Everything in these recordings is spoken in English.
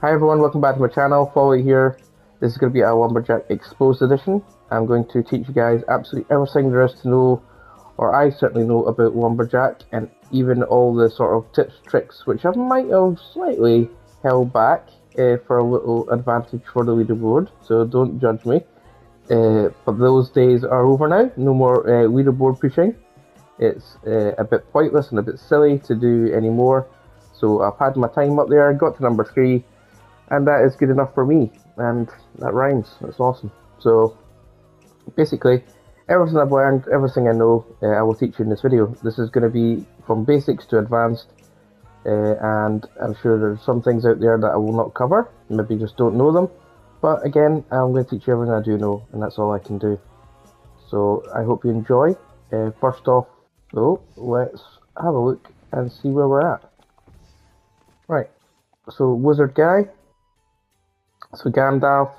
Hi everyone, welcome back to my channel. Follow here. This is going to be a Lumberjack Exposed edition. I'm going to teach you guys absolutely everything there is to know, or I certainly know about Lumberjack, and even all the sort of tips, tricks, which I might have slightly held back for a little advantage for the leaderboard, so don't judge me. But those days are over now, no more leaderboard pushing. It's a bit pointless and a bit silly to do anymore. So I've had my time up there, got to number 3, and that is good enough for me, and that rhymes. That's awesome. So basically, everything I've learned, everything I know, I will teach you in this video. This is going to be from basics to advanced, and I'm sure there's some things out there that I will not cover, maybe just don't know them, but again, I'm going to teach you everything I do know, and that's all I can do. So I hope you enjoy. First off though, let's have a look and see where we're at. Right, so Wizard Guy. So Gandalf,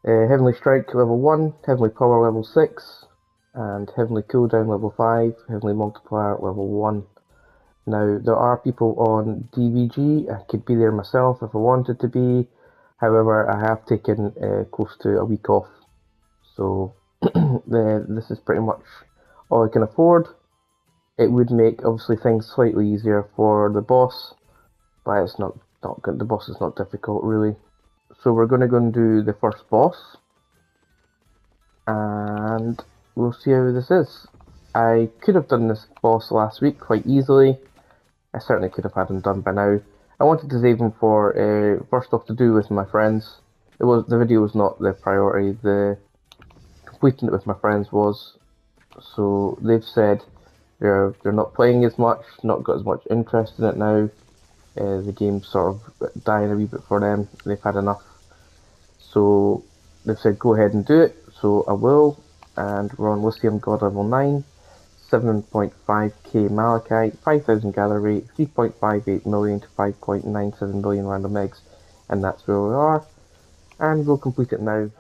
Heavenly Strike level 1, Heavenly Power level 6, and Heavenly Cooldown level 5, Heavenly Multiplier level 1. Now, there are people on DVG, I could be there myself if I wanted to be, however, I have taken close to a week off, so this is pretty much all I can afford. It would make, obviously, things slightly easier for the boss, but it's not good. The boss is not difficult, really. So we're going to go and do the first boss, and we'll see how this is. I could have done this boss last week quite easily. I certainly could have had him done by now. I wanted to save him for first off to do with my friends. The video was not the priority. The completing it with my friends was. So they've said they're not playing as much, not got as much interest in it now. The game's sort of dying a wee bit for them. They've had enough. So they've said go ahead and do it. So I will. And we're on Lithium God level 9. 7.5k Malachite, 5,000 gather rate, 3.58 million to 5.97 million random eggs. And that's where we are. And we'll complete it now.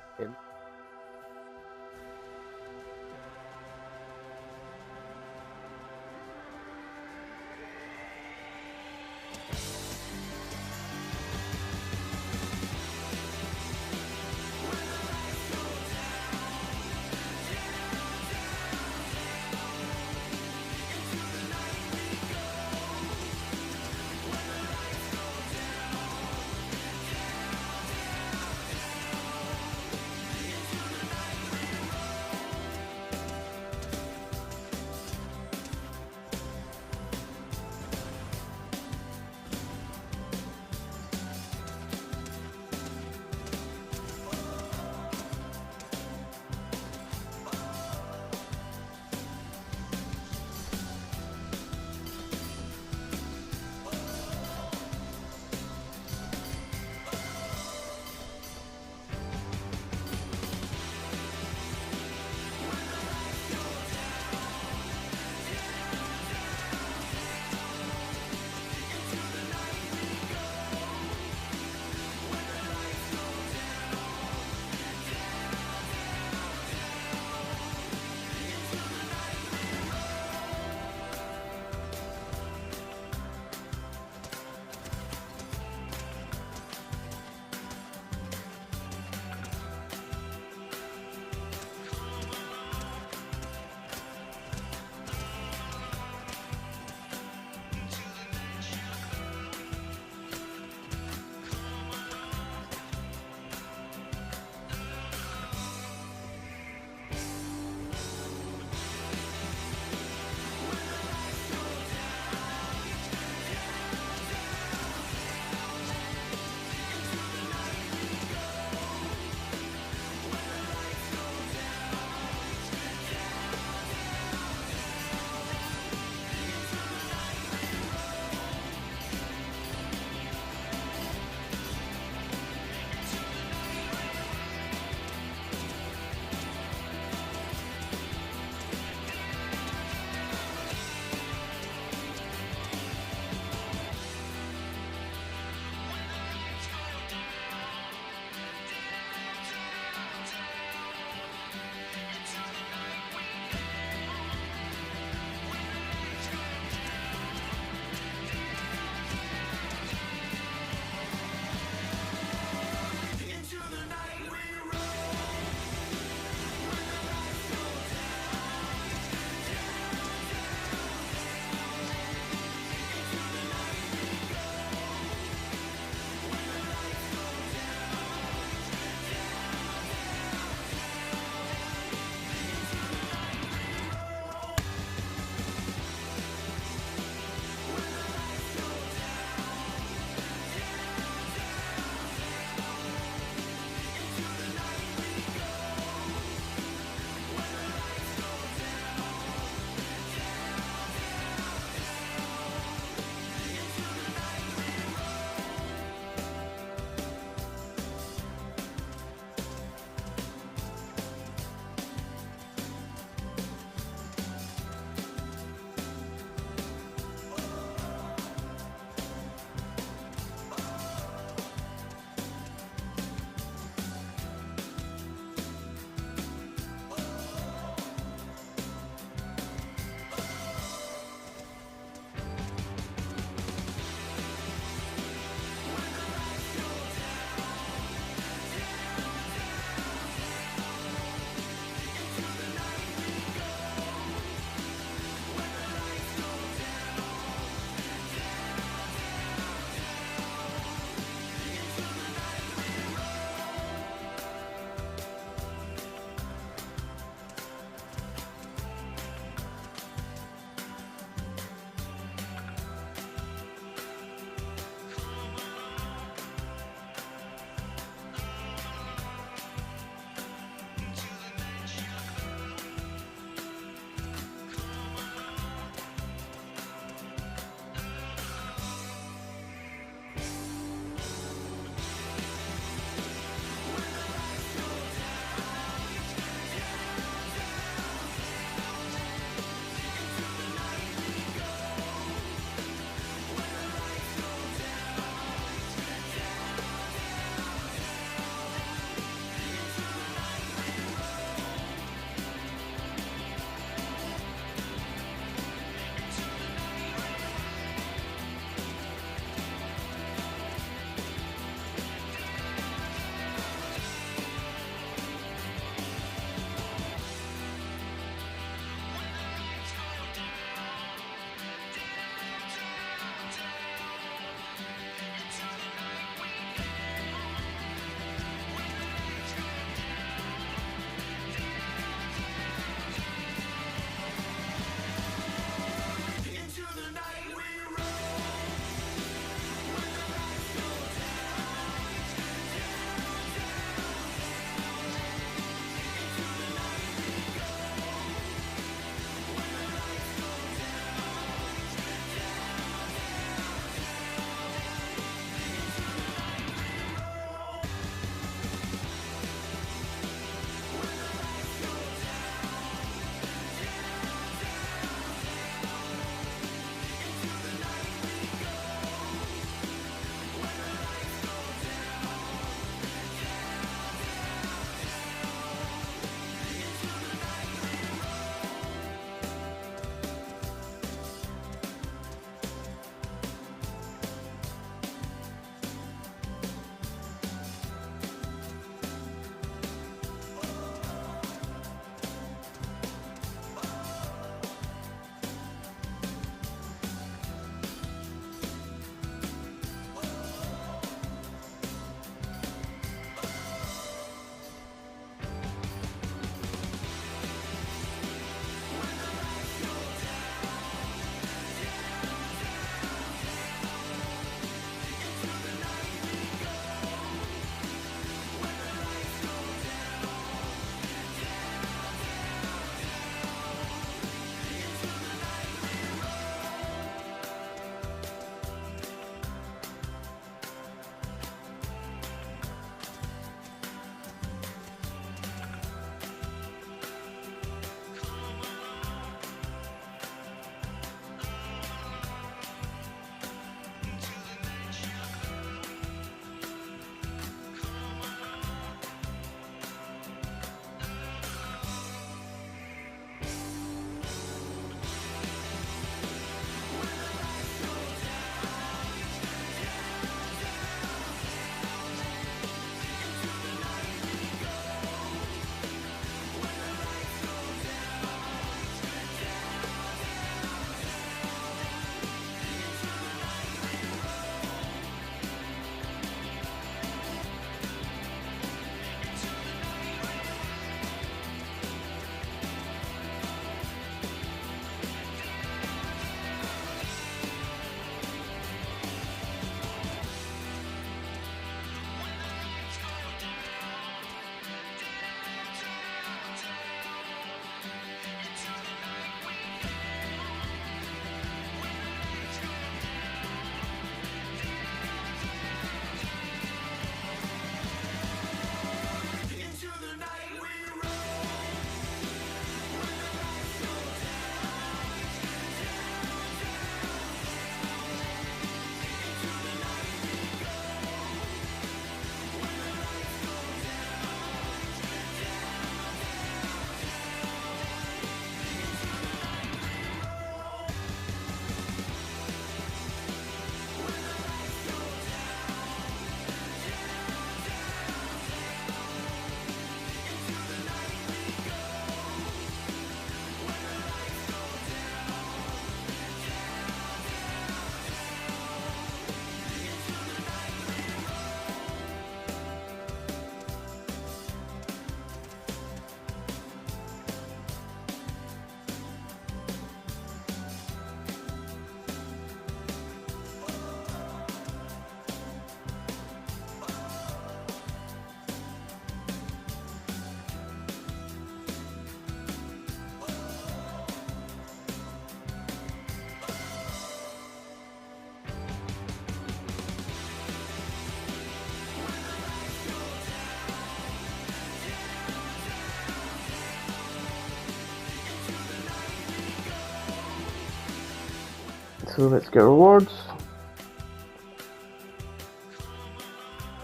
so let's get rewards.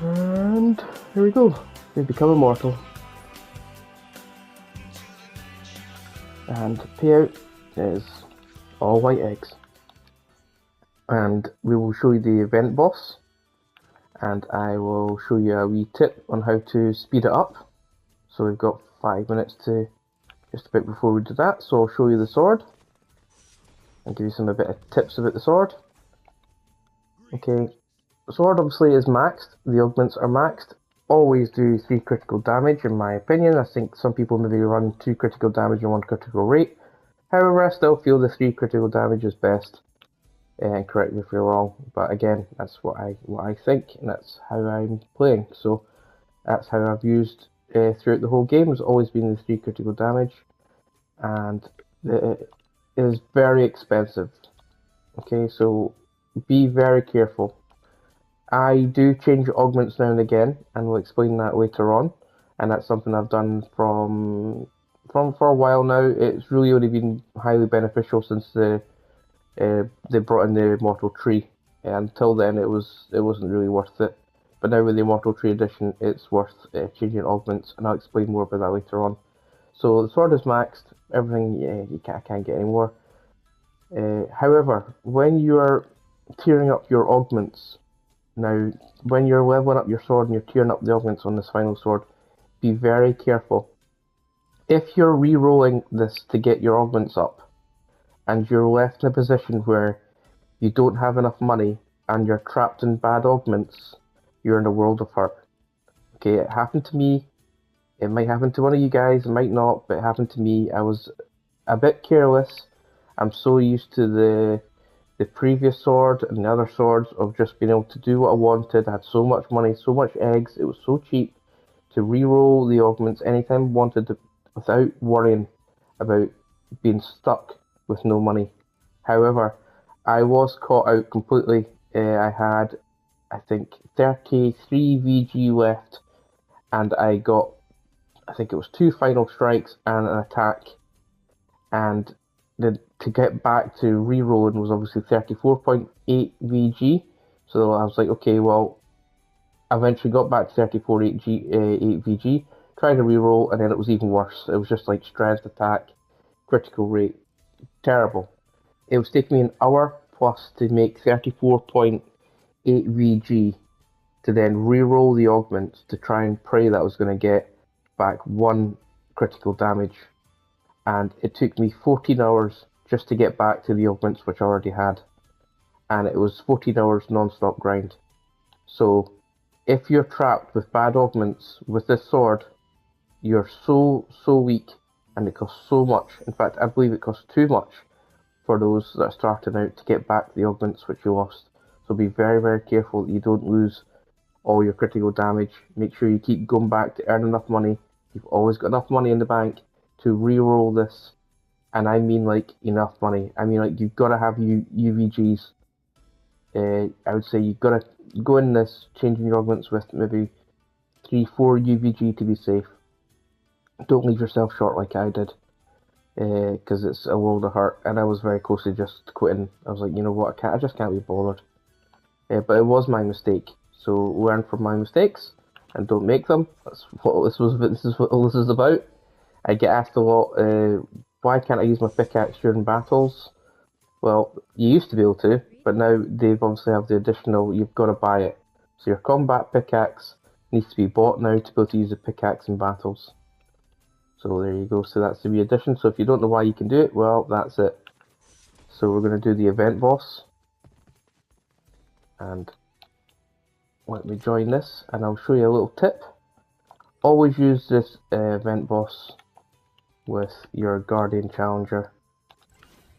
And here we go. We become immortal. And payout is all white eggs. And we will show you the event boss. And I will show you a wee tip on how to speed it up. So we've got 5 minutes to just about before we do that. So I'll show you the sword and give you a bit of tips about the sword. Okay, the sword obviously is maxed. The augments are maxed. Always do 3 critical damage in my opinion. I think some people maybe run 2 critical damage and 1 critical rate. However, I still feel the 3 critical damage is best. And correct me if you're wrong, but again, that's what I think, and that's how I'm playing. So that's how I've used throughout the whole game. Has always been the 3 critical damage, and it is very expensive. Okay, so be very careful. I do change augments now and again, and we'll explain that later on. And that's something I've done from for a while now. It's really only been highly beneficial since they brought in the Immortal tree. Until then, it wasn't really worth it. But now with the Immortal tree edition, it's worth changing augments, and I'll explain more about that later on. So the sword is maxed. Everything, I can't get any more. However, when you are tearing up your augments, now when you're leveling up your sword and you're tearing up the augments on this final sword, be very careful. If you're re-rolling this to get your augments up, and you're left in a position where you don't have enough money and you're trapped in bad augments, you're in a world of hurt. Okay, it happened to me. It might happen to one of you guys, it might not, but it happened to me. I was a bit careless. I'm so used to the previous sword and the other swords of just being able to do what I wanted. I had so much money, so much eggs, it was so cheap to re-roll the augments anytime I wanted to, without worrying about being stuck with no money. However, I was caught out completely. I had, I think, 33 VG left, and I got, I think it was 2 final strikes and an attack, and to get back to re-rolling was obviously 34.8 VG. So I was like, okay, well, I eventually got back to 34.8 VG, tried to re-roll, and then it was even worse. It was just like strength attack, critical rate. Terrible. It was taking me an hour plus to make 34.8 VG to then re-roll the augments to try and pray that I was going to get back 1 critical damage. And it took me 14 hours just to get back to the augments which I already had. And it was 14 hours non-stop grind. So if you're trapped with bad augments with this sword, you're so weak, and it costs so much. In fact, I believe it costs too much for those that are starting out to get back the augments which you lost. So be very, very careful that you don't lose all your critical damage. Make sure you keep going back to earn enough money. You've always got enough money in the bank to re-roll this. And I mean like enough money. I mean like you've got to have UVGs. I would say you've got to go in this changing your augments with maybe 3-4 UVG to be safe. Don't leave yourself short like I did, because it's a world of hurt, and I was very close to just quitting. I was like, you know what, I just can't be bothered. But it was my mistake, so learn from my mistakes and don't make them. That's what this is what all this is about. I get asked a lot, why can't I use my pickaxe during battles? Well, you used to be able to, but now they've obviously have the additional, you've got to buy it. So your combat pickaxe needs to be bought now to be able to use the pickaxe in battles. So there you go, so that's the addition. So if you don't know why you can do it, well, that's it. So we're going to do the event boss. And let me join this, and I'll show you a little tip. Always use this event boss with your Guardian Challenger.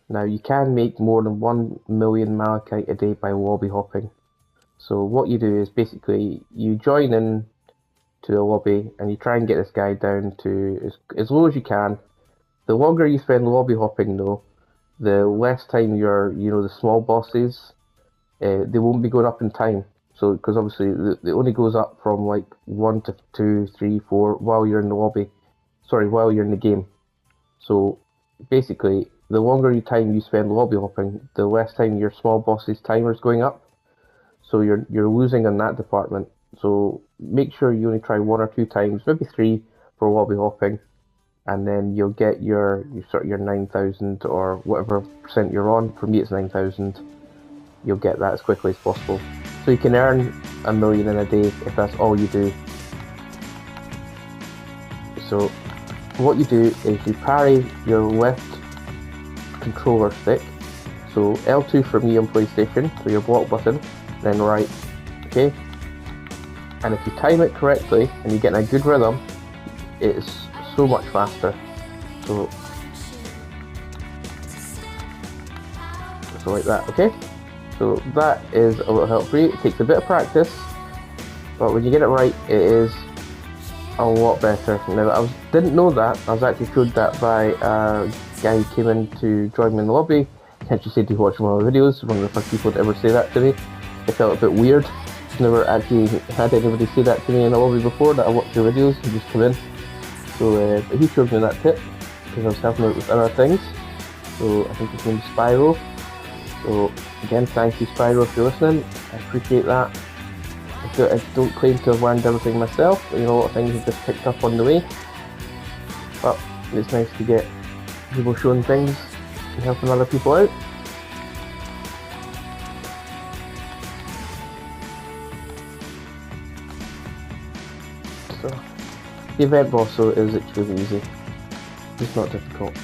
Now you can make more than 1 million malachite a day by lobby hopping. So what you do is basically you join in to a lobby and you try and get this guy down to as low as you can. The longer you spend lobby hopping though, the less time the small bosses, they won't be going up in time. So because obviously it only goes up from like 1 to 2, 3, 4 while you're in the lobby. Sorry, while you're in the game. So basically the longer time you spend lobby hopping, the less time your small boss's timer is going up. So you're losing in that department. So make sure you only try 1 or 2 times, maybe 3 for lobby hopping, and then you'll get your 9,000 or whatever percent you're on. For me, it's 9,000. You'll get that as quickly as possible. So you can earn 1 million in a day if that's all you do. So what you do is you parry your left controller stick. So L2 for me on PlayStation, so your block button, then right, okay? And if you time it correctly and you get in a good rhythm, it's so much faster. So like that, okay? So that is a little help for you. It takes a bit of practice, but when you get it right, it is a lot better. Now, I didn't know that. I was actually showed that by a guy who came in to join me in the lobby. Can't you say to watch one of my videos? One of the first people to ever say that to me. It felt a bit weird. I've never actually had anybody say that to me in the lobby before, that I watched your videos and just come in. So he showed me that tip because I was helping out with other things. So I think his name is Spyro. So again, thank you Spyro if you're listening. I appreciate that. I don't claim to have learned everything myself. You know, a lot of things I've just picked up on the way. But it's nice to get people showing things and helping other people out. So the event boss though is extremely easy. It's not difficult.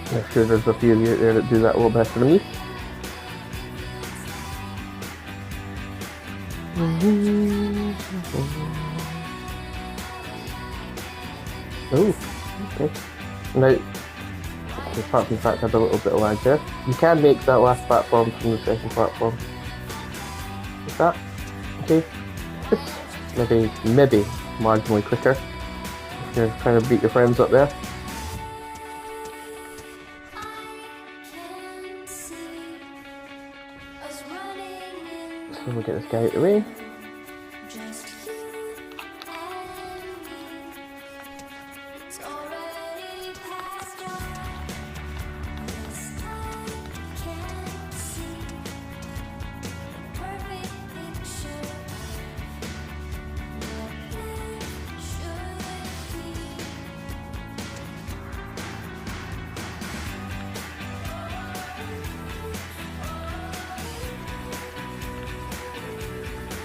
I'm sure there's a few of you out there that do that a little better than me. Oh, okay. Now, apart from the fact I had a little bit of lag there, you can make that last platform from the second platform. Like that. Okay. It's maybe marginally quicker if you're trying to beat your friends up there. So we'll get this guy out of the way.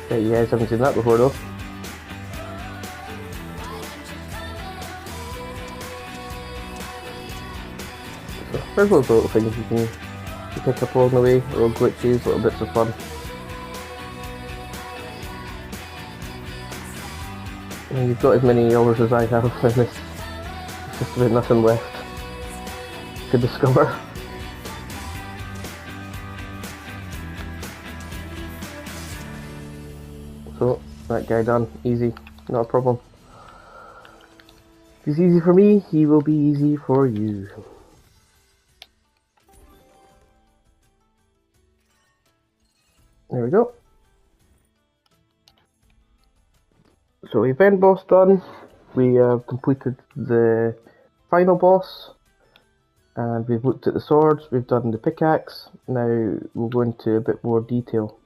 Yeah, you guys haven't seen that before though. So there's loads of little things you can pick up along the way, little glitches, little bits of fun. And you've got as many hours as I have in this. There's just about nothing left to discover. So, that guy done. Easy. Not a problem. If he's easy for me, he will be easy for you. There we go. So, event boss done. We have completed the final boss. And we've looked at the swords, we've done the pickaxe. Now, we'll go into a bit more detail.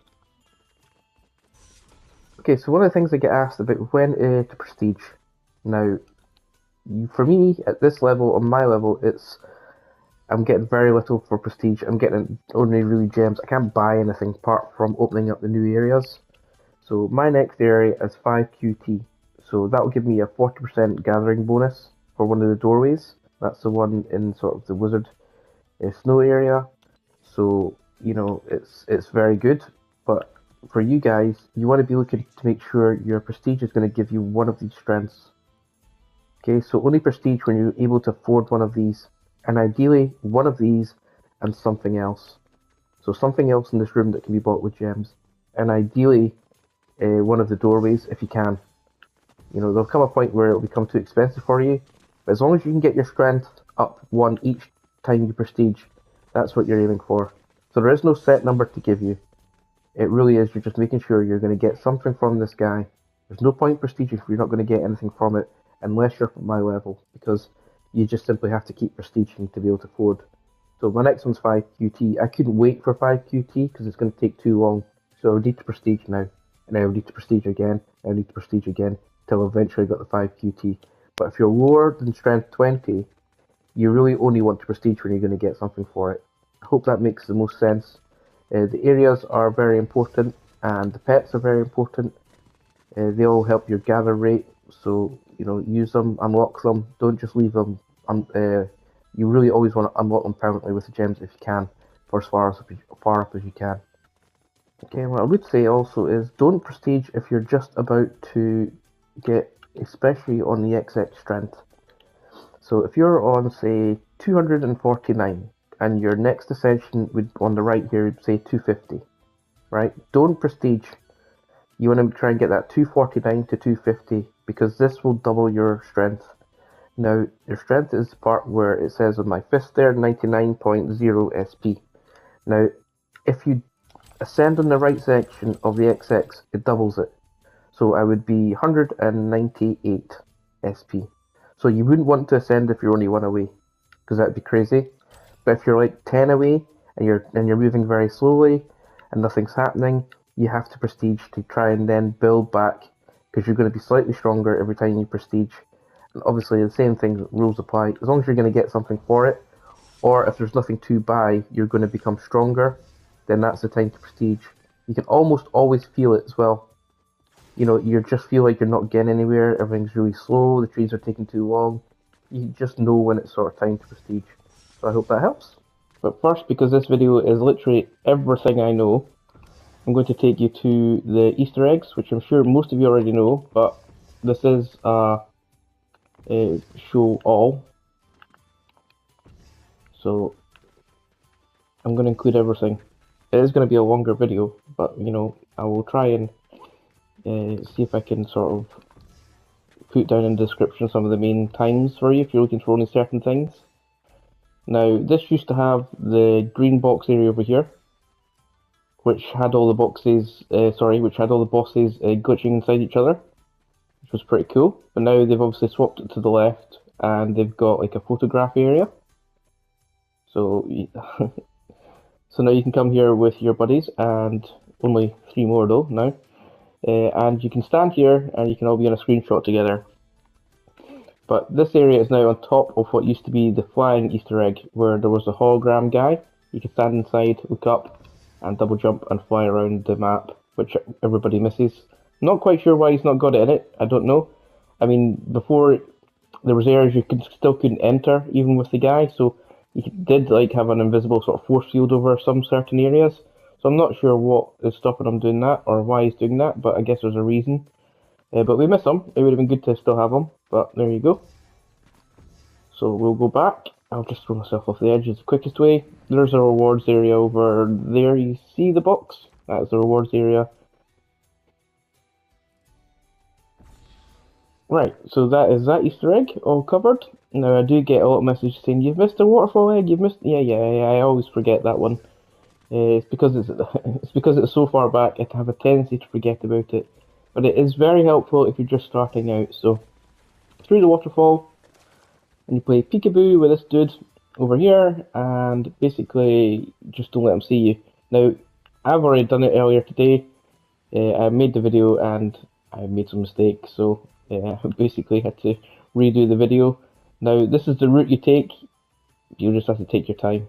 Okay, so one of the things I get asked about when to prestige. Now, for me, at this level, on my level, I'm getting very little for prestige. I'm getting only really gems. I can't buy anything apart from opening up the new areas. So my next area is 5 QT. So that will give me a 40% gathering bonus for one of the doorways. That's the one in sort of the wizard snow area. So, you know, it's very good, but for you guys, you want to be looking to make sure your prestige is going to give you one of these strengths. Okay, so only prestige when you're able to afford one of these, and ideally one of these and something else. So something else in this room that can be bought with gems, and ideally one of the doorways if you can. You know, there'll come a point where it'll become too expensive for you, but as long as you can get your strength up 1 each time you prestige, That's what you're aiming for. So there is no set number to give you. It really is, you're just making sure you're going to get something from this guy. There's no point prestiging if you're not going to get anything from it unless you're from my level, because you just simply have to keep prestiging to be able to afford. So my next one's 5 QT. I couldn't wait for 5 QT because it's going to take too long. So I would need to prestige now, and I would need to prestige again, and I would need to prestige again, until eventually I got the 5 QT. But if you're lower than strength 20, you really only want to prestige when you're going to get something for it. I hope that makes the most sense. The areas are very important, and the pets are very important. They all help your gather rate, so use them, unlock them. Don't just leave them. You really always want to unlock them permanently with the gems if you can, for as far up as you can. Okay, what I would say also is don't prestige if you're just about to get, especially on the XX strength. So if you're on, say, 249, and your next ascension would on the right here would say 250, right? Don't prestige. You want to try and get that 249 to 250 because this will double your strength. Now, your strength is the part where it says on my fist there 99.0 SP. Now, if you ascend on the right section of the XX, it doubles it. So I would be 198 SP. So you wouldn't want to ascend if you're only 1 away, because that'd be crazy. But if you're like 10 away and you're moving very slowly and nothing's happening, you have to prestige to try and then build back, because you're going to be slightly stronger every time you prestige. And obviously the same thing rules apply. As long as you're going to get something for it, or if there's nothing to buy, you're going to become stronger, then that's the time to prestige. You can almost always feel it as well. You just feel like you're not getting anywhere, everything's really slow, the trees are taking too long. You just know when it's sort of time to prestige. So I hope that helps. But first, because this video is literally everything I know, I'm going to take you to the Easter eggs, which I'm sure most of you already know, but this is a show all. So I'm going to include everything. It is going to be a longer video, but I will try and see if I can sort of put down in the description some of the main times for you if you're looking for only certain things. Now, this used to have the green box area over here, which had all the bosses glitching inside each other, which was pretty cool. But now they've obviously swapped it to the left, and they've got like a photograph area. So, so now you can come here with your buddies, and only 3 more though now. And you can stand here, and you can all be in a screenshot together. But this area is now on top of what used to be the flying Easter egg, where there was a hologram guy. You can stand inside, look up, and double jump and fly around the map, which everybody misses. Not quite sure why he's not got it in it, I don't know. I mean, before there was areas you still couldn't enter, even with the guy, so you did have an invisible sort of force field over some certain areas. So I'm not sure what is stopping him doing that, or why he's doing that, but I guess there's a reason. But we miss him. It would have been good to still have him, but there you go. So we'll go back. I'll just throw myself off the edge. It's the quickest way. There's a rewards area over there. You see the box? That's the rewards area. Right, so that is that Easter egg all covered. Now I do get a lot of messages saying, "You've missed a waterfall egg, you've missed..." Yeah, I always forget that one. It's because it's so far back, I have a tendency to forget about it. But it is very helpful if you're just starting out. So, through the waterfall, and you play peekaboo with this dude over here, and basically just don't let him see you. Now, I've already done it earlier today. I made the video and I made some mistakes, so I basically had to redo the video. Now, this is the route you take. You'll just have to take your time.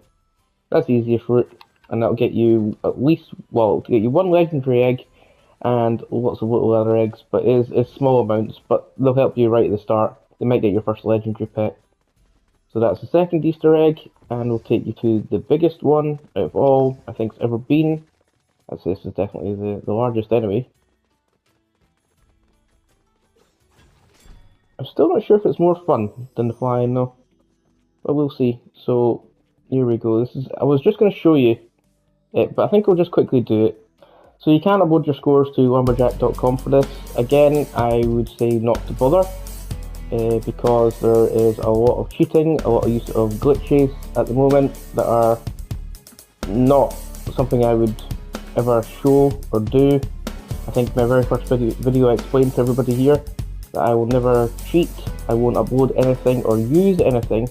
That's the easiest route, and that'll get you at least, well, to get you 1 legendary egg and lots of little other eggs, but it's small amounts, but they'll help you right at the start. They might get your first legendary pet. So that's the second Easter egg, and we'll take you to the biggest one out of all I think's ever been. This is definitely the largest enemy. I'm still not sure if it's more fun than the flying though, but we'll see. So here we go. I was just going to show you it, but I think I'll just quickly do it. So you can upload your scores to lumberjack.com for this. Again, I would say not to bother, because there is a lot of cheating, a lot of use of glitches at the moment that are not something I would ever show or do. I think my very first video I explained to everybody here that I will never cheat, I won't upload anything or use anything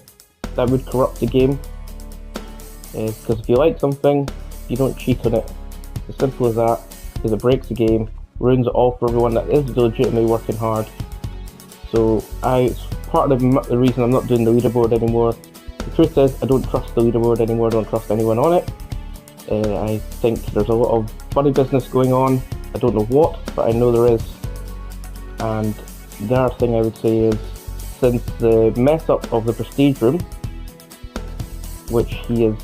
that would corrupt the game. Because if you like something, you don't cheat on it. As simple as that, because it breaks the game, ruins it all for everyone that is legitimately working hard. So it's part of the reason I'm not doing the leaderboard anymore. The truth is, I don't trust the leaderboard anymore, I don't trust anyone on it. I think there's a lot of funny business going on. I don't know what, but I know there is. And the other thing I would say is, since the mess up of the prestige room, which he has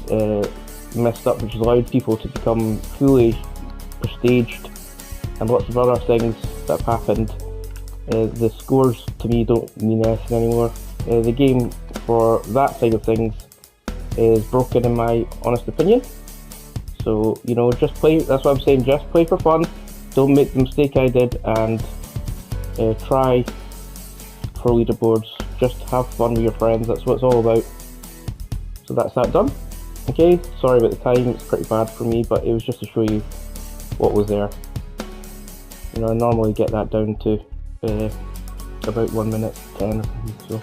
messed up, which has allowed people to become fully prestiged, and lots of other things that have happened, the scores to me don't mean anything anymore. The game for that side of things is broken in my honest opinion. So, you know, just play, that's what I'm saying, just play for fun. Don't make the mistake I did and try for leaderboards. Just have fun with your friends, that's what it's all about. So that's that done. Okay, sorry about the time, it's pretty bad for me, but it was just to show you what was there. You know, I normally get that down to about 1 minute 10 or something, so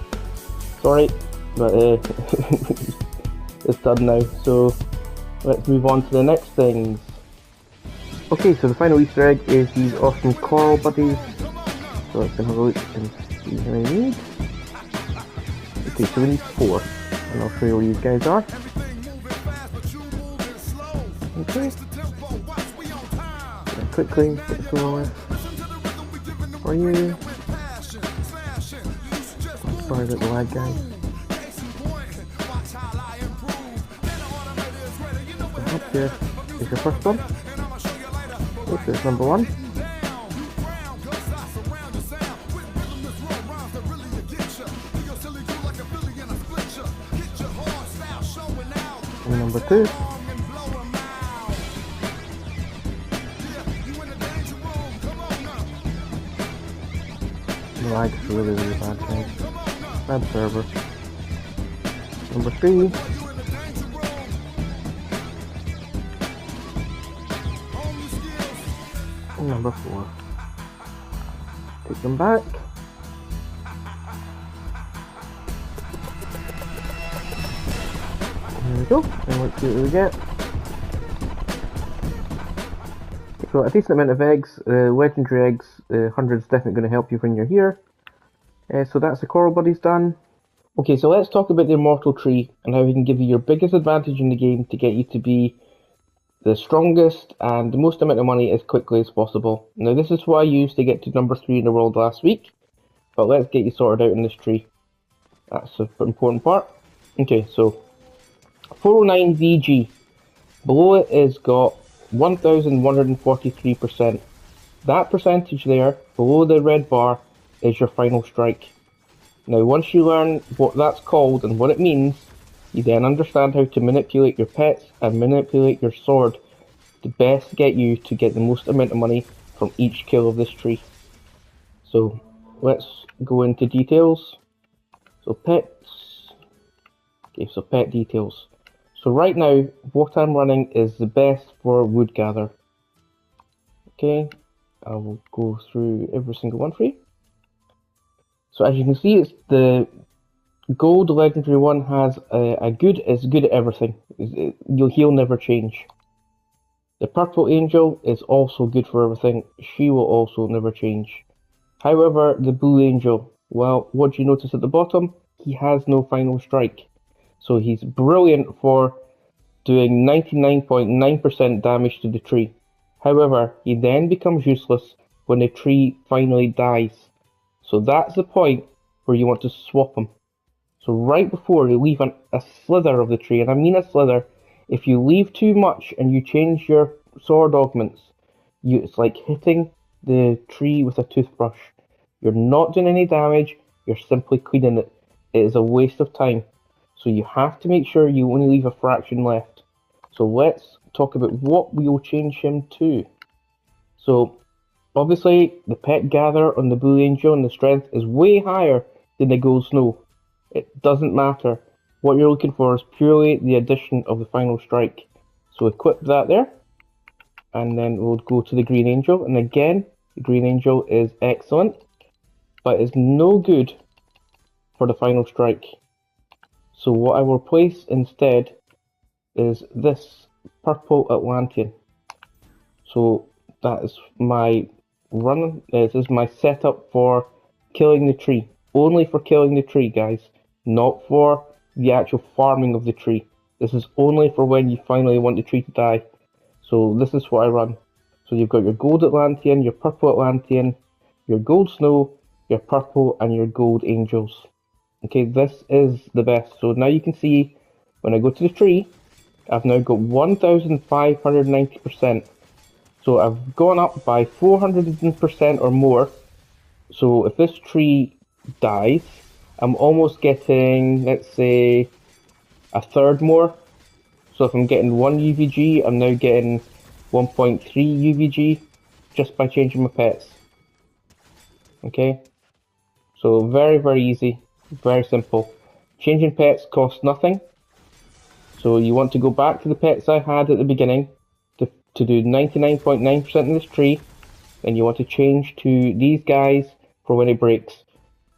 sorry, but it's done now, so let's move on to the next things. Okay, so the final Easter egg is these awesome coral buddies. So let's have a look and see how many we need. Okay, so we need 4, and I'll show you where these guys are. Okay. And quickly get the floor for you. Sorry about the lag, guys. So up here is your first one. This is number 1. And number 2. The lag is really bad, guys. Bad server. Number 3. And number 4. Take them back. There we go. And let's see what we get. So a decent amount of eggs, legendary eggs, 100 is definitely going to help you when you're here. So that's the coral buddies done. Okay, so let's talk about the Immortal tree and how we can give you your biggest advantage in the game to get you to be the strongest and the most amount of money as quickly as possible. Now this is what I used to get to number 3 in the world last week, but let's get you sorted out in this tree. That's the important part. Okay, so 409 VG. Below it is got 1143%. That percentage there, below the red bar, is your final strike. Now once you learn what that's called and what it means, you then understand how to manipulate your pets and manipulate your sword to best get you to get the most amount of money from each kill of this tree. So let's go into details. So pets. Okay, so pet details. So right now, what I'm running is the best for wood gather. Okay, I will go through every single one for you. So as you can see, it's the gold legendary one has it's good at everything. He'll never change. The purple angel is also good for everything. She will also never change. However, the blue angel, well, what do you notice at the bottom? He has no final strike. So he's brilliant for doing 99.9% damage to the tree. However, he then becomes useless when the tree finally dies. So that's the point where you want to swap him. So right before you leave a slither of the tree, and I mean a slither, if you leave too much and you change your sword augments, it's like hitting the tree with a toothbrush. You're not doing any damage, you're simply cleaning it. It is a waste of time. So you have to make sure you only leave a fraction left. So let's talk about what we will change him to. So obviously the pet gather on the blue angel and the strength is way higher than the gold snow. It doesn't matter. What you're looking for is purely the addition of the final strike. So equip that there, and then we'll go to the green angel. And again, the green angel is excellent, but it's no good for the final strike. So what I will place instead is this purple Atlantean. So that is my run. This is my setup for killing the tree. Only for killing the tree, guys. Not for the actual farming of the tree. This is only for when you finally want the tree to die. So this is what I run. So you've got your gold Atlantean, your purple Atlantean, your gold snow, your purple, and your gold angels. Okay, this is the best. So now you can see when I go to the tree, I've now got 1,590%. So I've gone up by 400% or more. So if this tree dies, I'm almost getting, let's say, a third more. So if I'm getting 1 UVG, I'm now getting 1.3 UVG just by changing my pets. Okay? So very, very easy, very simple. Changing pets costs nothing. So you want to go back to the pets I had at the beginning to do 99.9% of this tree. Then you want to change to these guys for when it breaks.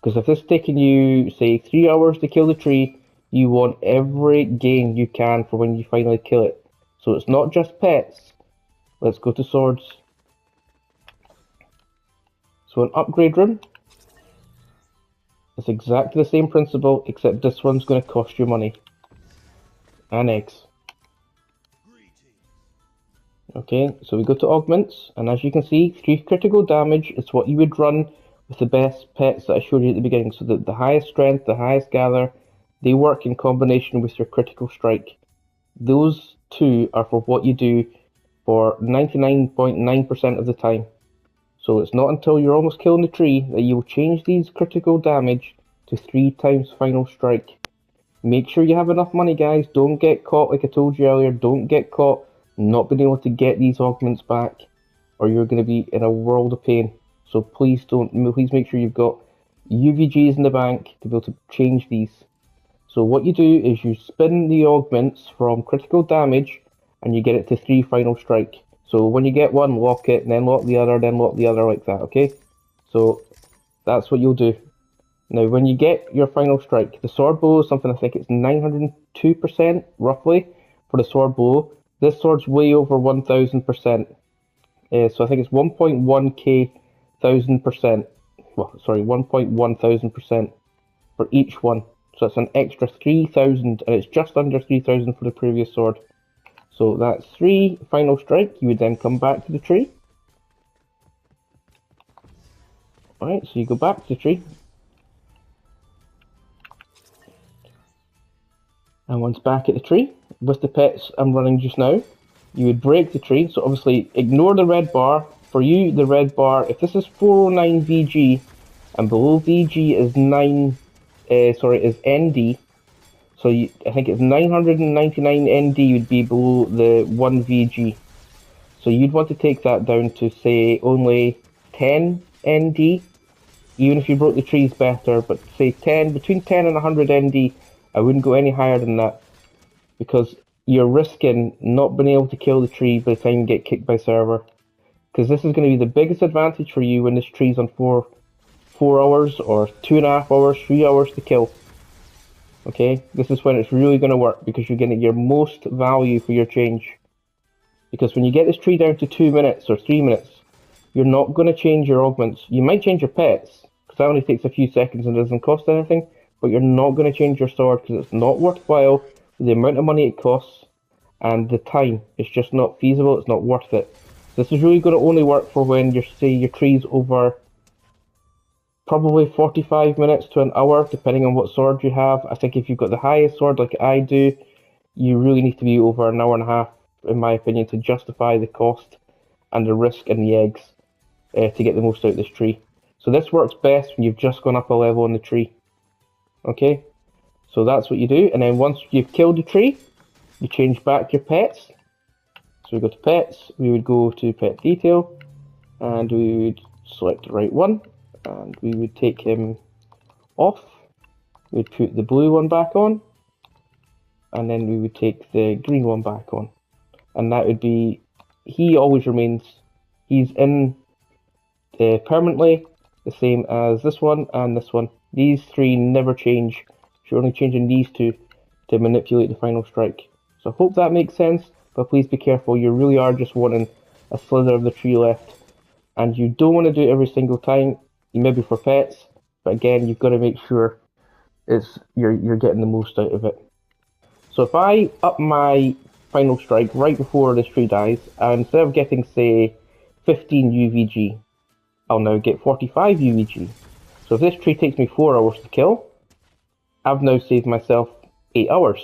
Because if this is taking you, say, 3 hours to kill the tree, you want every gain you can for when you finally kill it. So it's not just pets. Let's go to swords. So an upgrade room. It's exactly the same principle, except this one's going to cost you money. And eggs. Okay, so we go to augments, and as you can see, 3 critical damage is what you would run with the best pets that I showed you at the beginning. So that the highest strength, the highest gather, they work in combination with your critical strike. Those two are for what you do for 99.9% of the time. So it's not until you're almost killing the tree that you will change these critical damage to 3 times final strike. Make sure you have enough money, guys. Don't get caught, like I told you earlier, don't get caught not being able to get these augments back, or you're going to be in a world of pain. So please make sure you've got UVGs in the bank to be able to change these. So what you do is you spin the augments from critical damage and you get it to 3 final strike. So when you get one, lock it, and then lock the other, then lock the other, like that, okay? So that's what you'll do. Now when you get your final strike, the sword blow is something, I think it's 902% roughly for the sword blow. This sword's way over 1000%. So I think it's 1.1k 1000%. Well, sorry, 1.1000% for each one. So that's an extra 3000, and it's just under 3000 for the previous sword. So that's 3 final strike. You would then come back to the tree. Alright, so you go back to the tree. And once back at the tree, with the pets I'm running just now, you would break the tree. So obviously ignore the red bar. For you, the red bar, if this is 409 VG and below VG is is ND. So I think it's 999 ND would be below the 1 VG. So you'd want to take that down to say only 10 ND. Even if you broke the trees better, but say 10, between 10 and 100 ND, I wouldn't go any higher than that. Because you're risking not being able to kill the tree by the time you get kicked by server. Because this is going to be the biggest advantage for you when this tree's on 4 hours or 2.5 hours, 3 hours to kill. Okay, this is when it's really going to work because you're getting your most value for your change. Because when you get this tree down to 2 minutes or 3 minutes, you're not going to change your augments. You might change your pets, because that only takes a few seconds and doesn't cost anything, but you're not going to change your sword because it's not worthwhile with the amount of money it costs and the time. It's just not feasible, it's not worth it. This is really going to only work for when your tree's over probably 45 minutes to an hour, depending on what sword you have. I think if you've got the highest sword like I do, you really need to be over an hour and a half, in my opinion, to justify the cost and the risk and the eggs to get the most out of this tree. So this works best when you've just gone up a level in the tree. Okay, so that's what you do, and then once you've killed the tree, you change back your pets. So we go to pets, we would go to pet detail, and we would select the right one, and we would take him off. We'd put the blue one back on, and then we would take the green one back on. and that would be, he always remains, he's in permanently, the same as this one and this one. These three never change. You're only changing these two to manipulate the final strike. So I hope that makes sense, but please be careful. You really are just wanting a slither of the tree left, and you don't want to do it every single time. Maybe for pets, but again, you've got to make sure you're getting the most out of it. So if I up my final strike right before this tree dies, and instead of getting say 15 UVG, I'll now get 45 UVG. So if this tree takes me 4 hours to kill, I've now saved myself 8 hours.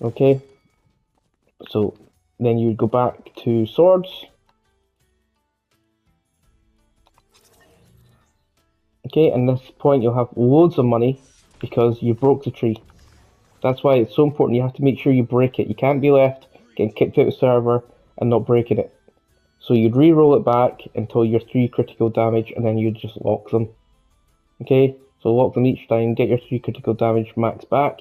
Okay, so then you go back to swords. Okay, and this point you'll have loads of money because you broke the tree. That's why it's so important. You have to make sure you break it. You can't be left getting kicked out of the server and not breaking it. So you'd re-roll it back until you're 3 critical damage, and then you'd just lock them. Okay, so lock them each time, get your 3 critical damage max back.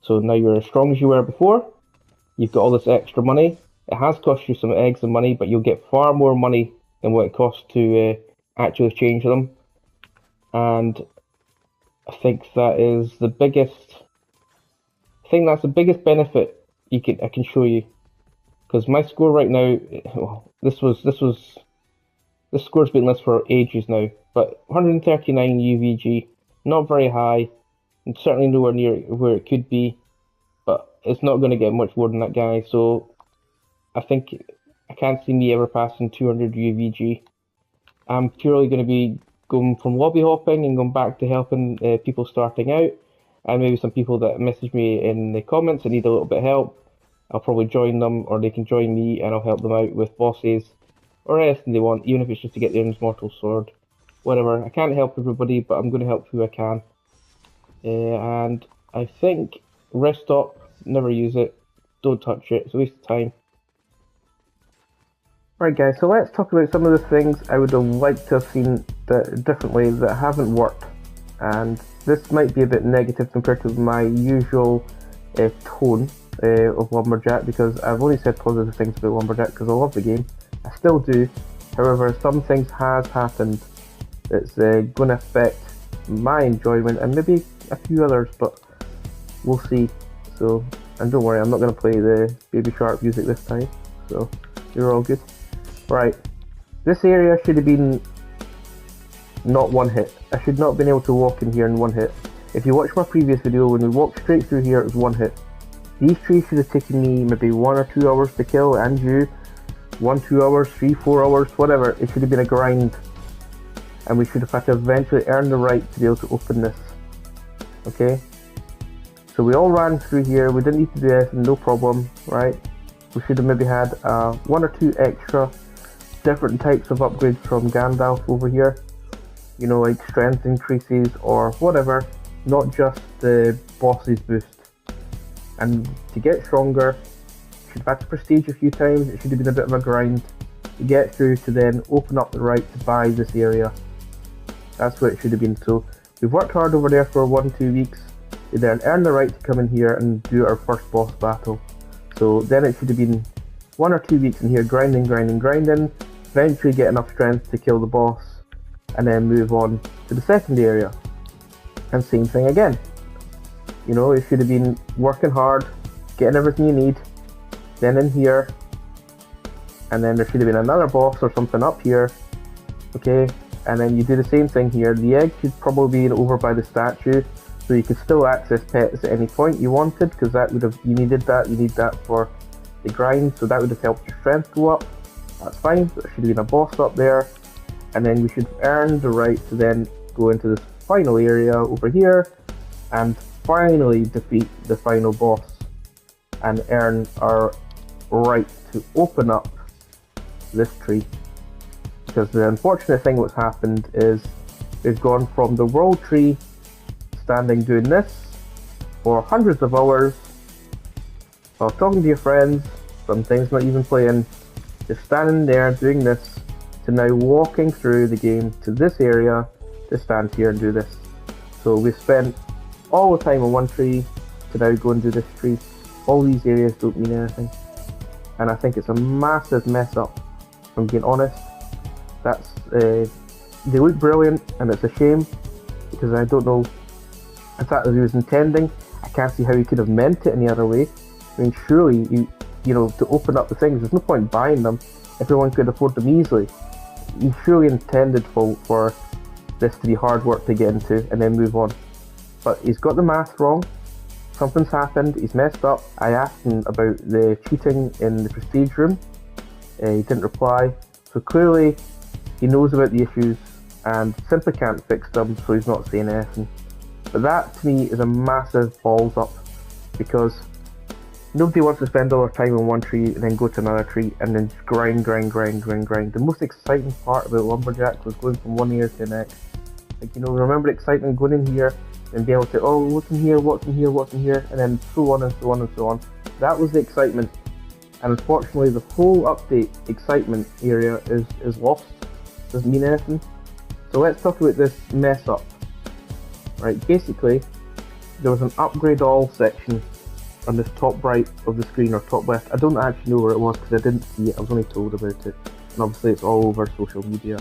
So now you're as strong as you were before. You've got all this extra money. It has cost you some eggs and money, but you'll get far more money than what it costs to actually change them. And I think that is the biggest. I think that's the biggest benefit I can show you, because my score right now, well, this score's been listed for ages now, but 139 UVG, not very high, and certainly nowhere near where it could be, but it's not going to get much more than that guy. So I think I can't see me ever passing 200 UVG. I'm purely going to be going from lobby hopping and going back to helping people starting out, and maybe some people that message me in the comments that need a little bit of help. I'll probably join them, or they can join me, and I'll help them out with bosses or anything they want, even if it's just to get their Immortal sword. Whatever. I can't help everybody, but I'm going to help who I can. And I think rest stop, never use it, don't touch it, it's a waste of time. Right guys, so let's talk about some of the things I would have liked to have seen differently that haven't worked. And this might be a bit negative compared to my usual tone of Lumberjack, because I've only said positive things about Lumberjack because I love the game. I still do. However, some things has happened that's going to affect my enjoyment and maybe a few others, but we'll see. So, and don't worry, I'm not going to play the Baby Shark music this time, so you're all good. Right, this area should have been not one hit. I should not have been able to walk in here in one hit. If you watch my previous video, when we walked straight through here, it was one hit. These trees should have taken me maybe 1 or 2 hours to kill, and you 1, 2 hours, 3, 4 hours, whatever. It should have been a grind, and we should have had to eventually earn the right to be able to open this. Okay, so we all ran through here. We didn't need to do anything, no problem, right? We should have maybe had 1 or 2 extra different types of upgrades from Gandalf over here. You know, like strength increases or whatever, not just the boss's boost. And to get stronger, you should have had to prestige a few times. It should have been a bit of a grind to get through to then open up the right to buy this area. That's what it should have been. So we've worked hard over there for 1-2 weeks. We then earned the right to come in here and do our first boss battle. So then it should have been 1 or 2 weeks in here grinding, eventually get enough strength to kill the boss, and then move on to the second area. And same thing again. You know, it should have been working hard, getting everything you need, then in here, and then there should have been another boss or something up here, okay, and then you do the same thing here. The egg should probably be over by the statue, so you could still access pets at any point you wanted, because that would have, you need that for the grind, so that would have helped your strength go up. That's fine. There should have been a boss up there, and then we should earn the right to then go into this final area over here and finally defeat the final boss and earn our right to open up this tree. Because the unfortunate thing what's happened is we've gone from the world tree standing doing this for hundreds of hours while talking to your friends, sometimes not even playing, just standing there doing this, to now walking through the game to this area to stand here and do this. So we've spent all the time on one tree to now go and do this tree. All these areas don't mean anything. and I think it's a massive mess up, if I'm being honest. That's they look brilliant, and it's a shame because I don't know if that was he was intending. I can't see how he could have meant it any other way. I mean, surely you know, to open up the things, there's no point buying them. Everyone could afford them easily. He surely intended for this to be hard work to get into and then move on. But he's got the math wrong. Something's happened. He's messed up. I asked him about the cheating in the prestige room. He didn't reply. So clearly he knows about the issues and simply can't fix them, so he's not saying anything. But that to me is a massive balls up, because nobody wants to spend all their time on one tree and then go to another tree and then just grind. The most exciting part about Lumberjack was going from one area to the next. Like, you know, remember the excitement going in here and being able to, oh, what's in here, and then so on and so on and so on. That was the excitement. And unfortunately, the whole update excitement area is lost. Doesn't mean anything. So let's talk about this mess up. Right, basically, there was an upgrade all section on this top right of the screen, or top left. I don't actually know where it was because I didn't see it. I was only told about it. And obviously it's all over social media,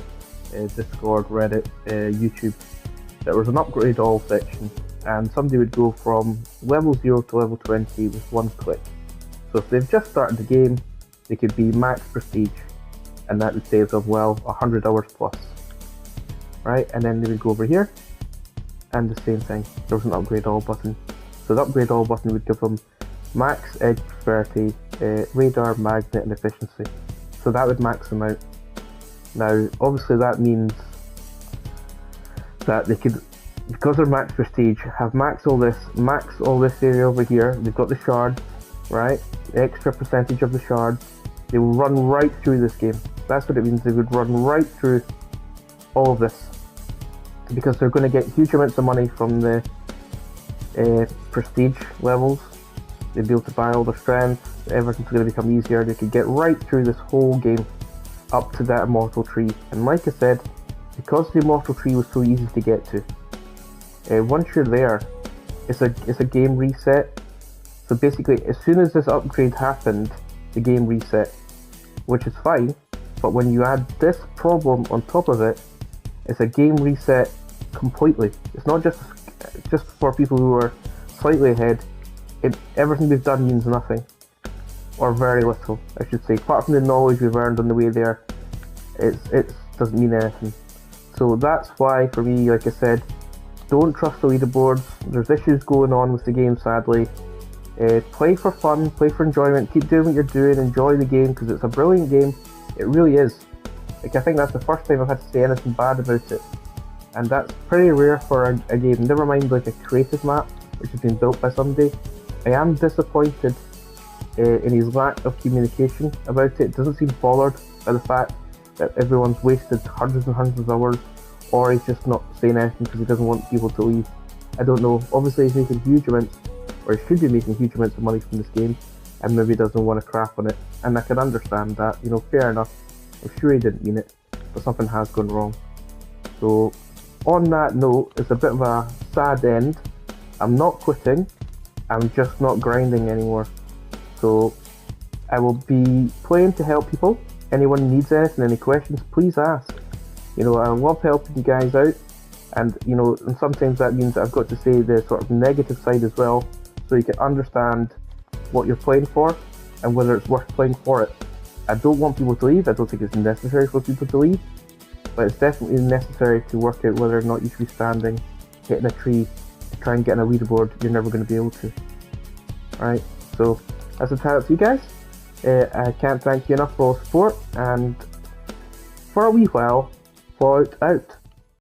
Discord, Reddit, YouTube. There was an upgrade all section, and somebody would go from level 0 to level 20 with one click. So if they've just started the game, they could be max prestige, and that would save them, well, 100 hours plus. Right, and then they would go over here, and the same thing. There was an upgrade all button. So the upgrade all button would give them max edge prosperity, radar, magnet, and efficiency. So that would max them out. Now, obviously that means that they could, because they're max prestige, have max all this area over here. They've got the shards, right? The extra percentage of the shards. They will run right through this game. That's what it means. They would run right through all of this, because they're going to get huge amounts of money from the prestige levels. They'd be able to buy all the strength. Everything's going to become easier. They could get right through this whole game up to that immortal tree. And like I said, because the immortal tree was so easy to get to, once you're there, it's a game reset. So basically, as soon as this upgrade happened, the game reset, which is fine. But when you add this problem on top of it, it's a game reset completely. It's not just for people who are slightly ahead. Everything we've done means nothing, or very little, I should say. Apart from the knowledge we've earned on the way there, it doesn't mean anything. So that's why, for me, like I said, don't trust the leaderboards. There's issues going on with the game, sadly. Play for fun, play for enjoyment, keep doing what you're doing, enjoy the game, because it's a brilliant game. It really is. Like, I think that's the first time I've had to say anything bad about it. And that's pretty rare for a game, never mind like a creative map, which has been built by somebody. I am disappointed in his lack of communication about it. It doesn't seem bothered by the fact that everyone's wasted hundreds and hundreds of hours, or he's just not saying anything because he doesn't want people to leave. I don't know. Obviously he's making huge amounts, or he should be making huge amounts of money from this game, and maybe doesn't want to crap on it. And I can understand that, you know, fair enough. I'm sure he didn't mean it, but something has gone wrong. So on that note, it's a bit of a sad end. I'm not quitting, I'm just not grinding anymore. So I will be playing to help people. Anyone needs anything, any questions, please ask. You know, I love helping you guys out, and you know, and sometimes that means that I've got to say the sort of negative side as well, so you can understand what you're playing for and whether it's worth playing for it. I don't want people to leave. I don't think it's necessary for people to leave, but it's definitely necessary to work out whether or not you should be standing, hitting a tree, to try and get on a leaderboard you're never going to be able to. Alright, so that's a shout out to you guys. I can't thank you enough for all the support, and for a wee while, Fallout out.